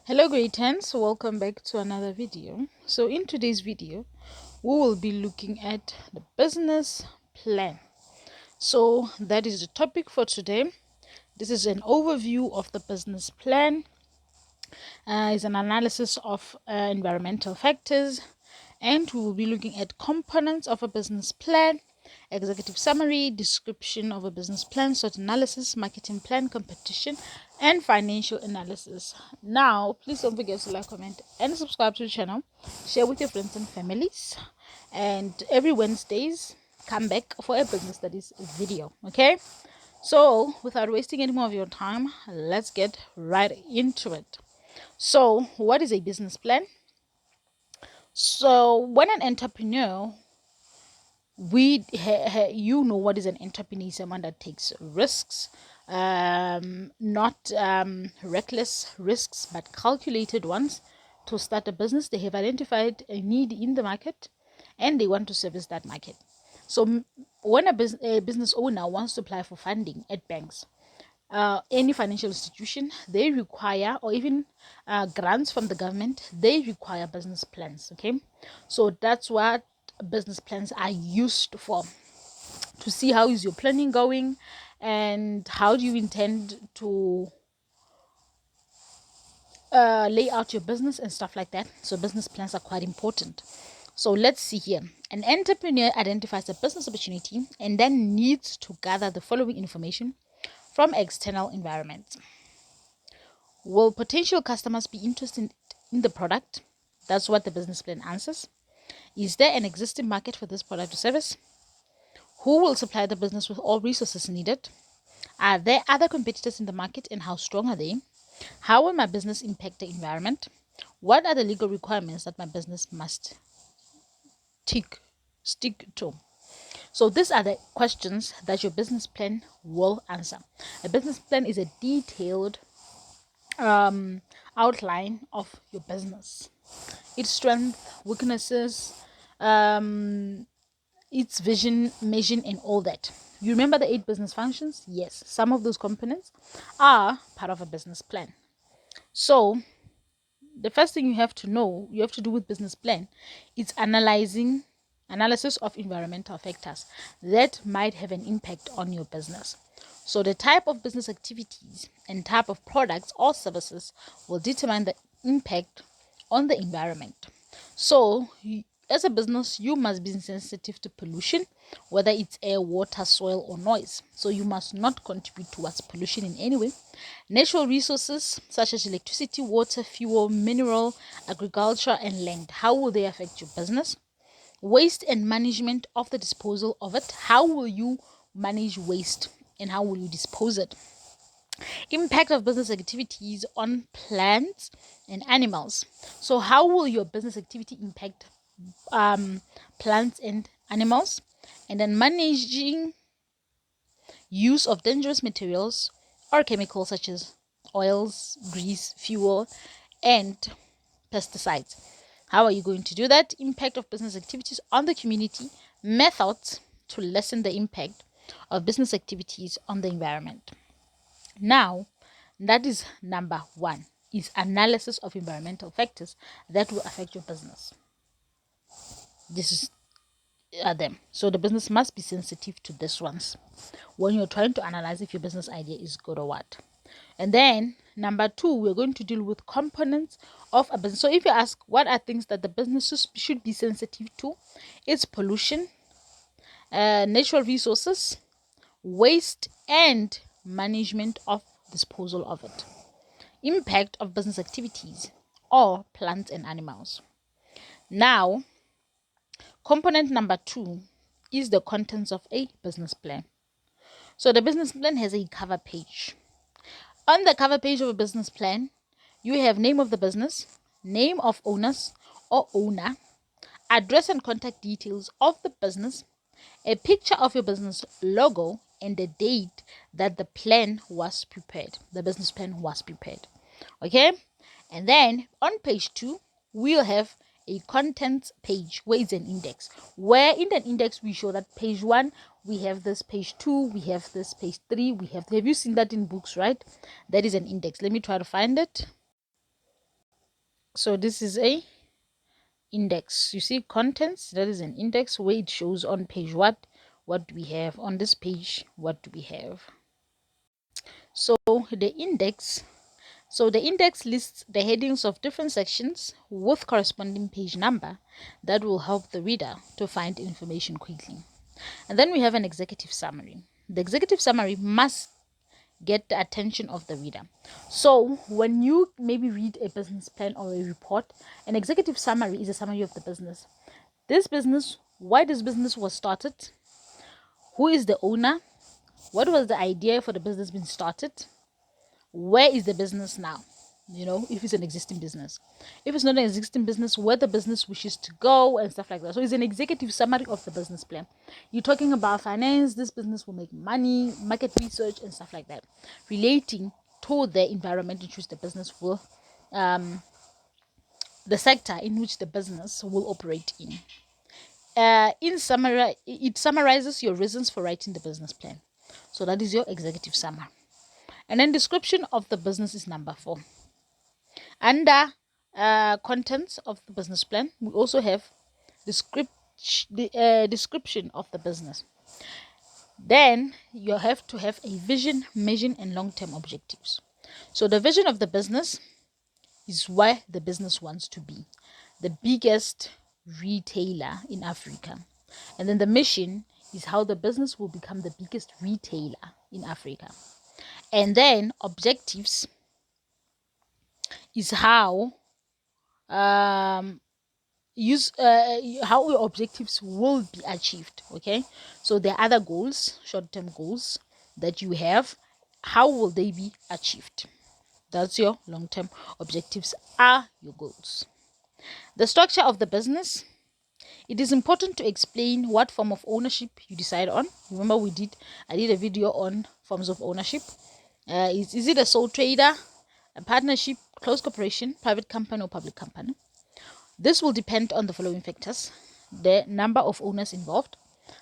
Hello grade 10s, welcome back to another video. So in today's video we will be looking at the business plan. So that is the topic for today. This is an overview of the business plan. Is an analysis of environmental factors, and we will be looking at components of a business plan: executive summary, description of a business plan, SWOT analysis, marketing plan, competition, and financial analysis. Now, please don't forget to like, comment, and subscribe to the channel. Share with your friends and families. And every Wednesdays, come back for a business studies video. Okay? So, without wasting any more of your time, let's get right into it. So, what is a business plan? So, when an entrepreneur, you know what is an entrepreneur? Someone that takes risks, not reckless risks, but calculated ones to start a business. They have identified a need in the market, and they want to service that market. So, when a business owner wants to apply for funding at banks, any financial institution, they require, or even grants from the government, they require business plans. Okay, so that's what business plans are used for, to see how is your planning going and how do you intend to lay out your business and stuff like that. So business plans are quite important. So let's see here. An entrepreneur identifies a business opportunity and then needs to gather the following information from external environments. Will potential customers be interested in the product? That's what the business plan answers. Is there an existing market for this product or service? Who will supply the business with all resources needed? Are there other competitors in the market, and how strong are they? How will my business impact the environment? What are the legal requirements that my business must stick to? So these are the questions that your business plan will answer. A business plan is a detailed outline of your business, its strength, weaknesses, its vision, mission, and all that. You remember the 8 business functions? Yes, some of those components are part of a business plan. So the first thing you have to do with business plan is analysis of environmental factors that might have an impact on your business. So the type of business activities and type of products or services will determine the impact on the environment. So as a business, you must be sensitive to pollution, whether it's air, water, soil, or noise. So you must not contribute towards pollution in any way. Natural resources such as electricity, water, fuel, mineral, agriculture, and land. How will they affect your business? Waste and management of the disposal of it. How will you manage waste and how will you dispose it? Impact of business activities on plants and animals. So how will your business activity impact plants and animals? And then managing use of dangerous materials or chemicals such as oils, grease, fuel, and pesticides. How are you going to do that? Impact of business activities on the community, methods to lessen the impact of business activities on the environment. Now, that is number 1, is analysis of environmental factors that will affect your business. This is them. So the business must be sensitive to these ones when you're trying to analyze if your business idea is good or what. And then number 2, we're going to deal with components of a business. So if you ask what are things that the businesses should be sensitive to, it's pollution, natural resources, waste, and management of disposal of it. Impact of business activities or plants and animals. Now, component number 2 is the contents of a business plan. So the business plan has a cover page. On the cover page of a business plan, you have name of the business, name of owners or owner, address and contact details of the business, a picture of your business logo, and the date that the plan was prepared. The business plan was prepared. Okay? And then on page 2, we'll have a contents page where it's an index. Where in the index we show that page 1, we have this, page 2, we have this, page 3, we have you seen that in books, right? That is an index. Let me try to find it. So this is a index. You see contents, that is an index where it shows on page what do we have on this page, what do we have. So the index lists the headings of different sections with corresponding page number that will help the reader to find information quickly. And then we have an executive summary. The executive summary must get the attention of the reader. So when you maybe read a business plan or a report, an executive summary is a summary of the business. This business, why this business was started, who is the owner, what was the idea for the business being started, where is the business now, if it's an existing business, if it's not an existing business, where the business wishes to go and stuff like that. So it's an executive summary of the business plan. You're talking about finance, this business will make money, market research and stuff like that, relating to the environment in which the business will the sector in which the business will operate in. In summary, it summarizes your reasons for writing the business plan. So that is your executive summary. And then description of the business is number 4. Under contents of the business plan, we also have description of the business. Then you have to have a vision, mission, and long-term objectives. So the vision of the business is where the business wants to be, the biggest retailer in Africa. And then the mission is how the business will become the biggest retailer in Africa. And then objectives is how how your objectives will be achieved. Okay, so there are other goals, short-term goals that you have. How will they be achieved? That's your long-term objectives, are your goals. The structure of the business. It is important to explain what form of ownership you decide on. Remember, I did a video on forms of ownership. Is it a sole trader, a partnership, close corporation, private company, or public company? This will depend on the following factors: the number of owners involved,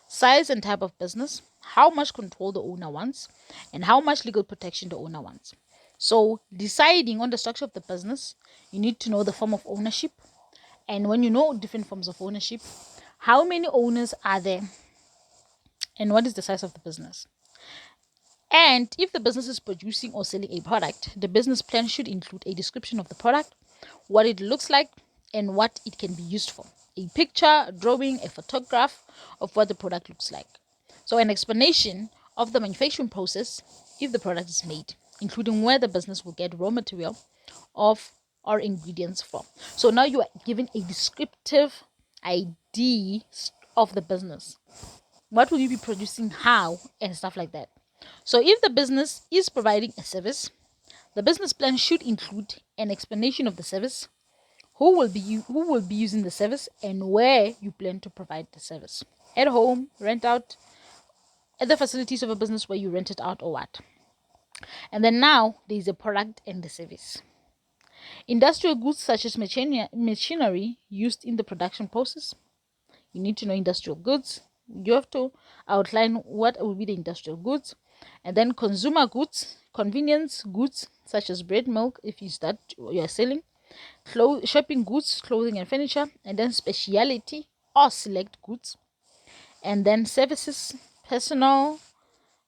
size and type of business, how much control the owner wants, and how much legal protection the owner wants. So deciding on the structure of the business, you need to know the form of ownership. And when you know different forms of ownership, how many owners are there and what is the size of the business? And if the business is producing or selling a product, the business plan should include a description of the product, what it looks like, and what it can be used for. A picture, a drawing, a photograph of what the product looks like. So an explanation of the manufacturing process if the product is made, including where the business will get raw material of or ingredients from. So now you are given a descriptive idea of the business. What will you be producing, how, and stuff like that. So if the business is providing a service, the business plan should include an explanation of the service, who will be using the service, and where you plan to provide the service. At home, rent out, at the facilities of a business where you rent it out, or what. And then now there is a product and the service. Industrial goods such as machinery used in the production process. You need to know industrial goods. You have to outline what will be the industrial goods. And then consumer goods, convenience goods such as bread, milk, if you start you are selling, shopping goods, clothing and furniture, and then specialty or select goods, and then services, personal,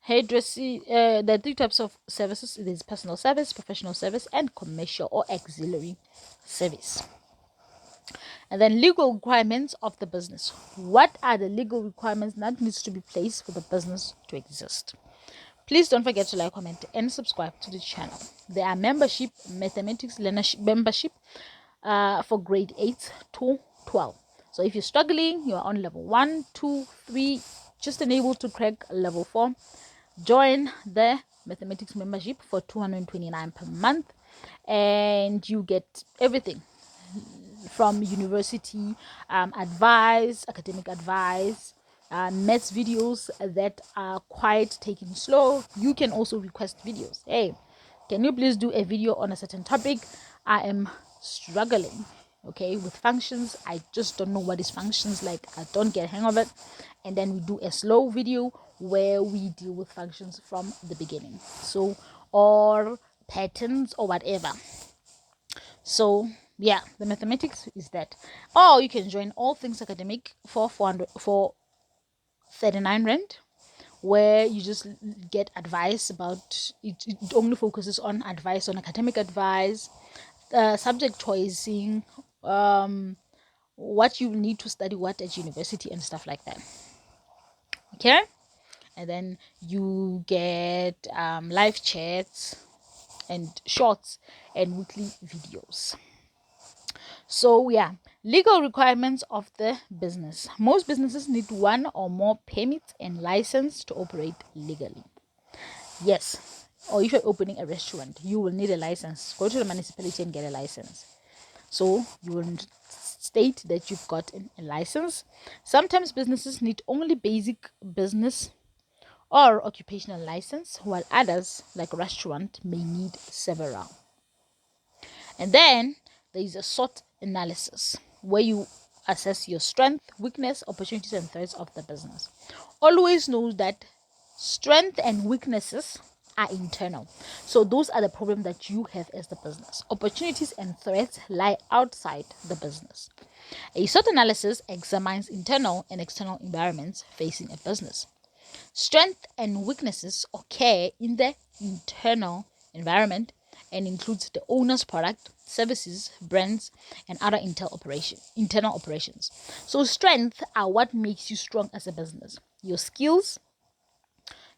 hairdressing. The 3 types of services: there's personal service, professional service, and commercial or auxiliary service. And then legal requirements of the business. What are the legal requirements that needs to be placed for the business to exist? Please don't forget to like, comment, and subscribe to the channel. There are membership, mathematics learnership membership for grade 8 to 12. So if you're struggling, you are on level 1, 2, 3, just unable to crack level 4, join the mathematics membership for 229 per month, and you get everything from university advice, academic advice, maths videos that are quite taken slow. You can also request videos. Hey, can you please do a video on a certain topic? I am struggling, okay, with functions. I just don't know what is functions like. I don't get a hang of it. And then we do a slow video where we deal with functions from the beginning, so, or patterns or whatever. So Yeah, the mathematics is that. Or you can join All Things Academic for 39 rand, where you just get advice about it. It only focuses on advice, on academic advice, subject choosing, what you need to study what at university and stuff like that. Okay, and then you get live chats and shorts and weekly videos. So yeah, legal requirements of the business. Most businesses need one or more permits and license to operate legally. Yes, or if you're opening a restaurant, you will need a license. Go to the municipality and get a license. So you will state that you've got a license. Sometimes businesses need only basic business or occupational license, while others, like a restaurant, may need several. And then there is a SWOT analysis where you assess your strength, weakness, opportunities, and threats of the business. Always know that strength and weaknesses are internal. So those are the problems that you have as the business. Opportunities and threats lie outside the business. A SWOT analysis examines internal and external environments facing a business. Strength and weaknesses occur in the internal environment and includes the owner's product, services, brands, and other internal operations. So strengths are what makes you strong as a business. Your skills,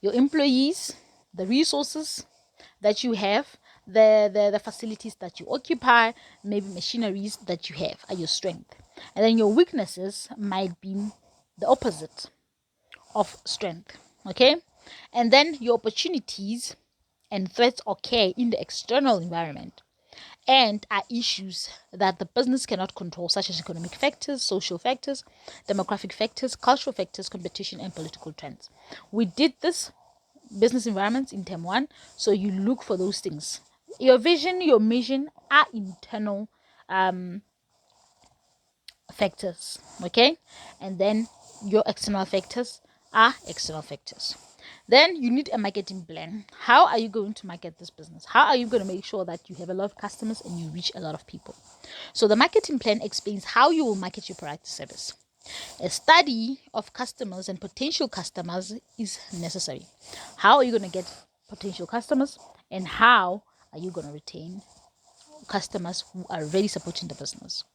your employees, the resources that you have, the facilities that you occupy, maybe machineries that you have are your strength. And then your weaknesses might be the opposite of strength. Okay, and then your opportunities and threats occur in the external environment and are issues that the business cannot control, such as economic factors, social factors, demographic factors, cultural factors, competition, and political trends. We did this business environments in term 1, so you look for those things. Your vision, your mission are internal factors, okay, and then your external factors are external factors. Then you need a marketing plan. How are you going to market this business? How are you going to make sure that you have a lot of customers and you reach a lot of people? So the marketing plan explains how you will market your product or service. A study of customers and potential customers is necessary. How are you going to get potential customers, and how are you going to retain customers who are already supporting the business?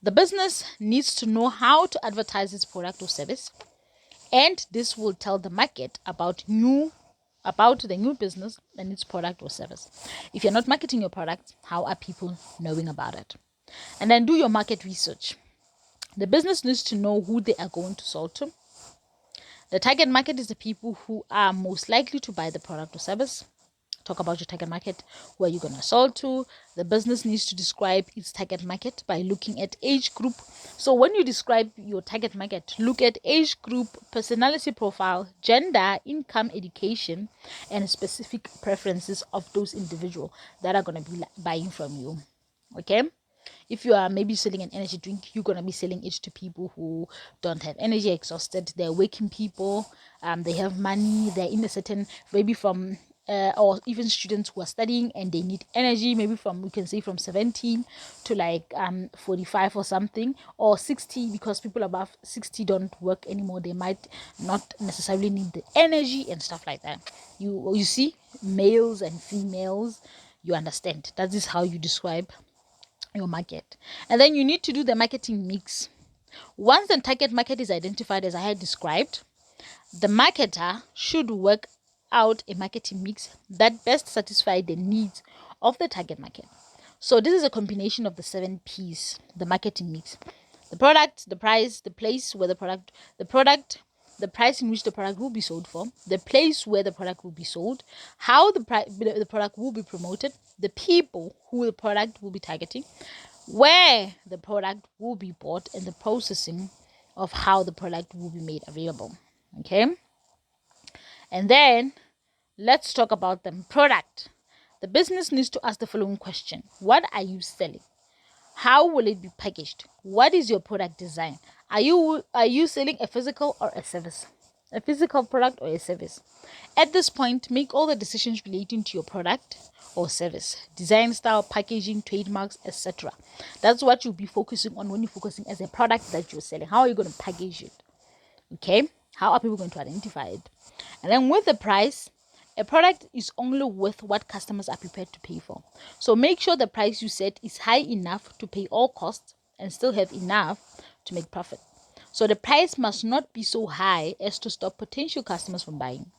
The business needs to know how to advertise its product or service, and this will tell the market about the new business and its product or service. If you're not marketing your product, how are people knowing about it? And then do your market research. The business needs to know who they are going to sell to. The target market is the people who are most likely to buy the product or service. Talk about your target market. Who are you going to sell to? The business needs to describe its target market by looking at age group. So when you describe your target market, look at age group, personality profile, gender, income, education, and specific preferences of those individuals that are going to be buying from you. Okay, if you are maybe selling an energy drink, you're going to be selling it to people who don't have energy, exhausted, they're working people, they have money, they're in a certain, maybe from or even students who are studying and they need energy, maybe from, we can say, from 17 to like 45 or something, or 60, because people above 60 don't work anymore, they might not necessarily need the energy and stuff like that. You see, males and females, you understand. That is how you describe your market. And then you need to do the marketing mix. Once the target market is identified, as I had described, the marketer should work out a marketing mix that best satisfies the needs of the target market. So this is a combination of the 7 P's, the marketing mix: the product, the price, the place where the product, the price in which the product will be sold for, the place where the product will be sold, how the product will be promoted, the people who the product will be targeting, where the product will be bought, and the processing of how the product will be made available. Okay, and then let's talk about the product. The business needs to ask the following question: what are you selling? How will it be packaged? What is your product design? Are you selling a physical or a service? a physical product or a service. At this point, make all the decisions relating to your product or service, design, style, packaging, trademarks, etc. That's what you'll be focusing on when you're focusing as a product that you're selling. How are you going to package it? Okay, how are people going to identify it? And then with the price, a product is only worth what customers are prepared to pay for. So make sure the price you set is high enough to pay all costs and still have enough to make profit. So the price must not be so high as to stop potential customers from buying.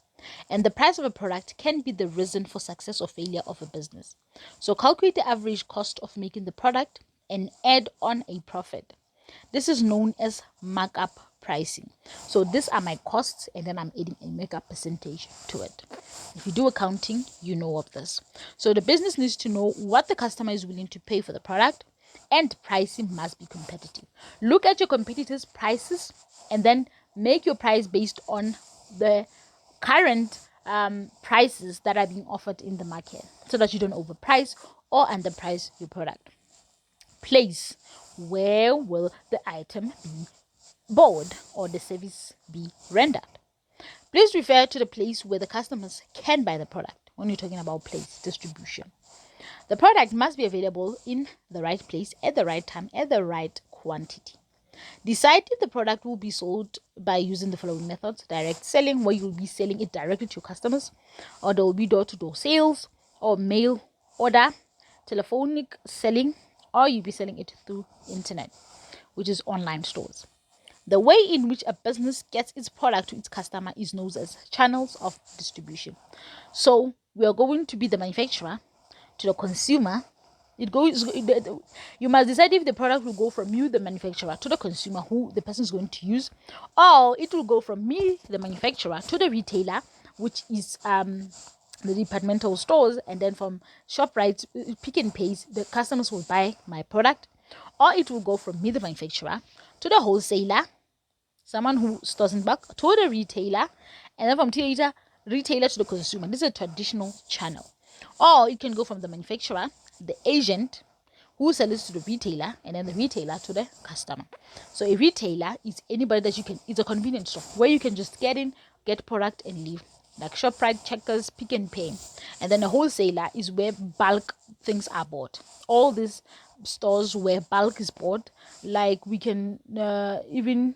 And the price of a product can be the reason for success or failure of a business. So calculate the average cost of making the product and add on a profit. This is known as markup pricing. So these are my costs, and then I'm adding a markup percentage to it. If you do accounting, you know of this. So the business needs to know what the customer is willing to pay for the product, and pricing must be competitive. Look at your competitors' prices and then make your price based on the current prices that are being offered in the market, so that you don't overprice or underprice your product. Place: where will the item be bought or the service be rendered? Please refer to the place where the customers can buy the product when you're talking about place distribution. The product must be available in the right place at the right time at the right quantity. Decide if the product will be sold by using the following methods: direct selling, where you'll be selling it directly to your customers, or there will be door-to-door sales, or mail order, telephonic selling, or you'll be selling it through internet, which is online stores. The way in which a business gets its product to its customer is known as channels of distribution. So we are going to be the manufacturer to the consumer. You must decide if the product will go from you, the manufacturer, to the consumer, who the person is going to use, or it will go from me, the manufacturer, to the retailer, which is the departmental stores, and then from ShopRite, Pick and Pay, the customers will buy my product, or it will go from me, the manufacturer, to the wholesaler, someone who stores in bulk, to the retailer, and then from retailer to the consumer. This is a traditional channel. Or it can go from the manufacturer, the agent, who sells to the retailer, and then the retailer to the customer. So a retailer is anybody that you can, it's a convenience store where you can just get in, get product and leave, like ShopRite, Checkers, Pick and Pay. And then a wholesaler is where bulk things are bought. All these stores where bulk is bought, like we can even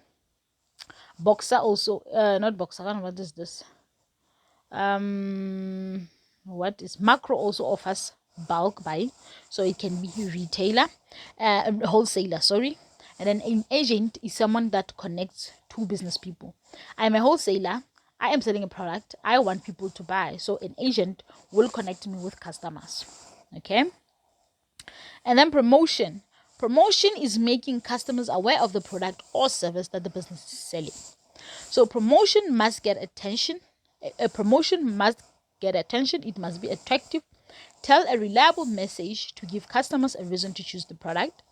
Boxer also, not Boxer, what is this? What is Macro also offers bulk buy, so it can be retailer, wholesaler, sorry. And then an agent is someone that connects two business people. I'm a wholesaler, I am selling a product, I want people to buy, so an agent will connect me with customers. Okay. And then promotion is making customers aware of the product or service that the business is selling. So promotion must get attention. A promotion must get attention. It must be attractive. Tell a reliable message to give customers a reason to choose the product.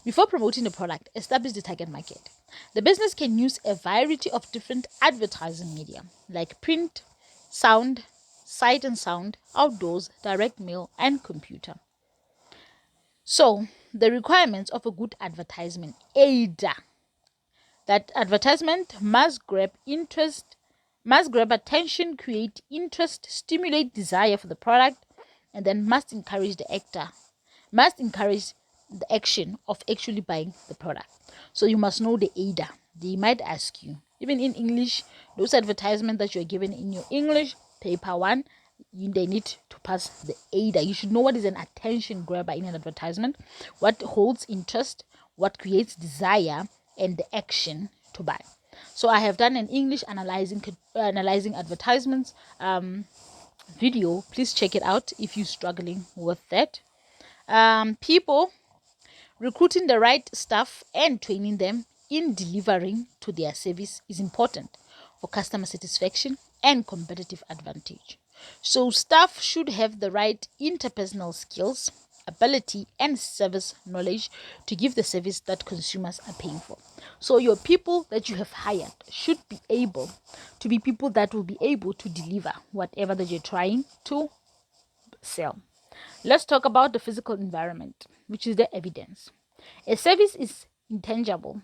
Before promoting the product, establish the target market. The business can use a variety of different advertising media, like print, sound, sight and sound, outdoors, direct mail, and computer. So the requirements of a good advertisement: AIDA. That advertisement must grab attention, create interest, stimulate desire for the product, and then must encourage the action of actually buying the product. So you must know the AIDA. They might ask you, even in English, those advertisements that you're given in your English paper one, they need to pass the AIDA. You should know what is an attention grabber in an advertisement, what holds interest, what creates desire, and the action to buy. So I have done an English analyzing advertisements video. Please check it out if you're struggling with that. People: recruiting the right staff and training them in delivering to their service is important for customer satisfaction and competitive advantage. So staff should have the right interpersonal skills, ability, and service knowledge to give the service that consumers are paying for. So your people that you have hired should be able to be people that will be able to deliver whatever that you're trying to sell. Let's talk about the physical environment, which is the evidence. A service is intangible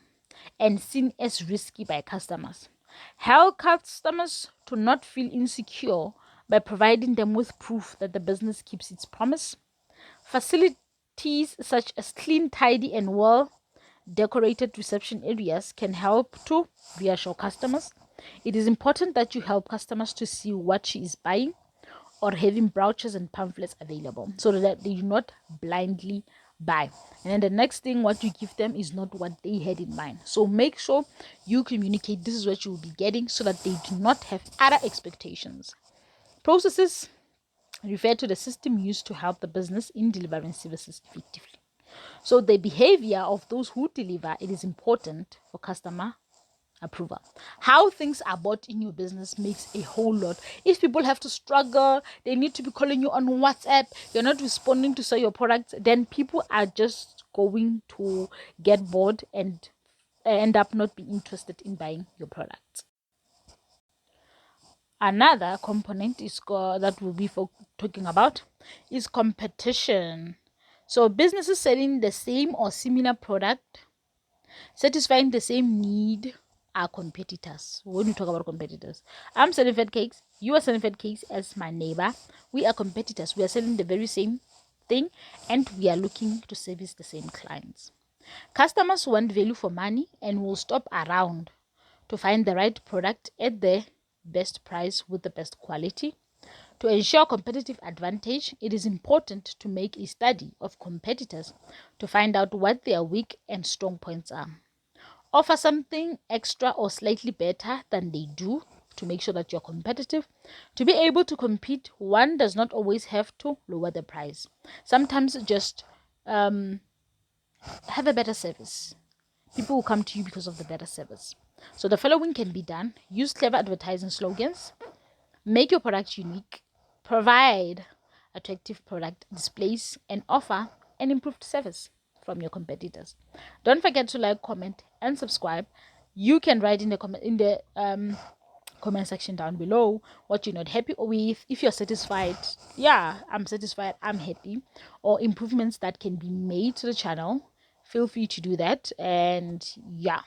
and seen as risky by customers. Help customers to not feel insecure by providing them with proof that the business keeps its promise. Facilities such as clean, tidy, and well decorated reception areas can help to reassure customers. It is important that you help customers to see what she is buying, or having brochures and pamphlets available so that they do not blindly buy. And then the next thing, what you give them is not what they had in mind. So make sure you communicate this is what you will be getting so that they do not have other expectations. Processes refer to the system used to help the business in delivering services effectively. So the behavior of those who deliver, it is important for customer approval. How things are bought in your business makes a whole lot. If people have to struggle, they need to be calling you on WhatsApp, you're not responding to sell your products, then people are just going to get bored and end up not being interested in buying your products. Another component is that we'll be talking about is competition. So businesses selling the same or similar product, satisfying the same need, are competitors. When you talk about competitors, I'm selling fat cakes, you are selling fat cakes as my neighbor. We are competitors. We are selling the very same thing and we are looking to service the same clients. Customers want value for money and will stop around to find the right product at the best price with the best quality. To ensure competitive advantage, it is important to make a study of competitors to find out what their weak and strong points are. Offer something extra or slightly better than they do to make sure that you're competitive. To be able to compete, one does not always have to lower the price. Sometimes just have a better service. People will come to you because of the better service. So the following can be done. Use clever advertising slogans. Make your product unique. Provide attractive product displays and offer an improved service from your competitors. Don't forget to like, comment, and subscribe. You can write in the comment section down below what you're not happy with. If you're satisfied, yeah, I'm satisfied, I'm happy, or improvements that can be made to the channel, feel free to do that. And yeah,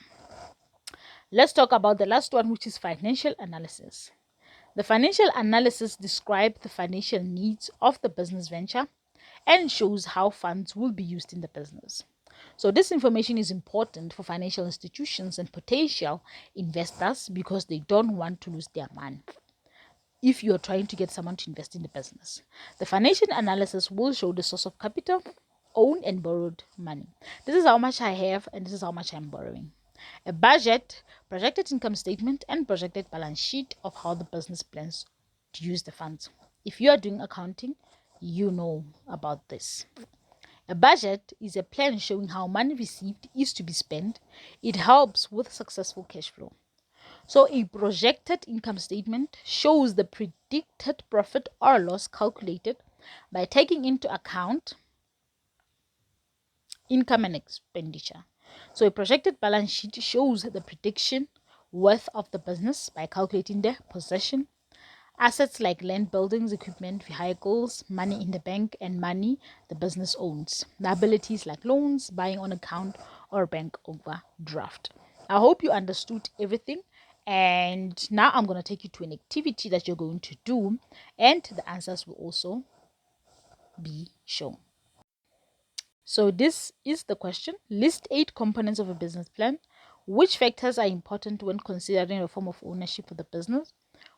let's talk about the last one, which is financial analysis. The financial analysis describes the financial needs of the business venture and shows how funds will be used in the business. So this information is important for financial institutions and potential investors because they don't want to lose their money if you're trying to get someone to invest in the business. The financial analysis will show the source of capital, owned and borrowed money. This is how much I have and this is how much I'm borrowing. A budget, projected income statement, and projected balance sheet of how the business plans to use the funds. If you are doing accounting, you know about this. A budget is a plan showing how money received is to be spent. It helps with successful cash flow. So a projected income statement shows the predicted profit or loss calculated by taking into account income and expenditure. So a projected balance sheet shows the prediction worth of the business by calculating the possession, assets like land, buildings, equipment, vehicles, money in the bank, and money the business owns. Liabilities like loans, buying on account, or bank overdraft. I hope you understood everything. And now I'm going to take you to an activity that you're going to do, and the answers will also be shown. So this is the question. List 8 components of a business plan. Which factors are important when considering a form of ownership for the business?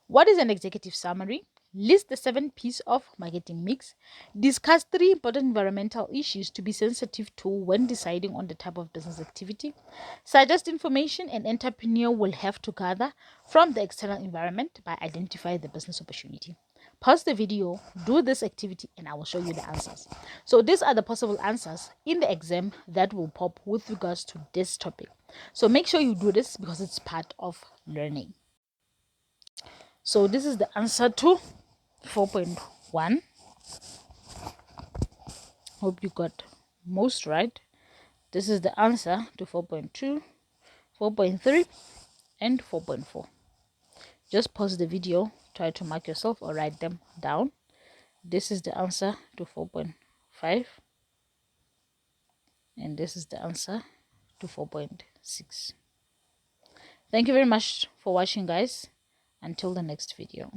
What is an executive summary? List the 7 P's of marketing mix. Discuss 3 important environmental issues to be sensitive to when deciding on the type of business activity. Suggest information an entrepreneur will have to gather from the external environment by identifying the business opportunity. Pause the video, do this activity, and I will show you the answers. So these are the possible answers in the exam that will pop with regards to this topic. So make sure you do this because it's part of learning. So this is the answer to 4.1. Hope you got most right. This is the answer to 4.2, 4.3, and 4.4. Just pause the video, try to mark yourself or write them down. This is the answer to 4.5, and this is the answer to 4.6. Thank you very much for watching, guys. Until the next video.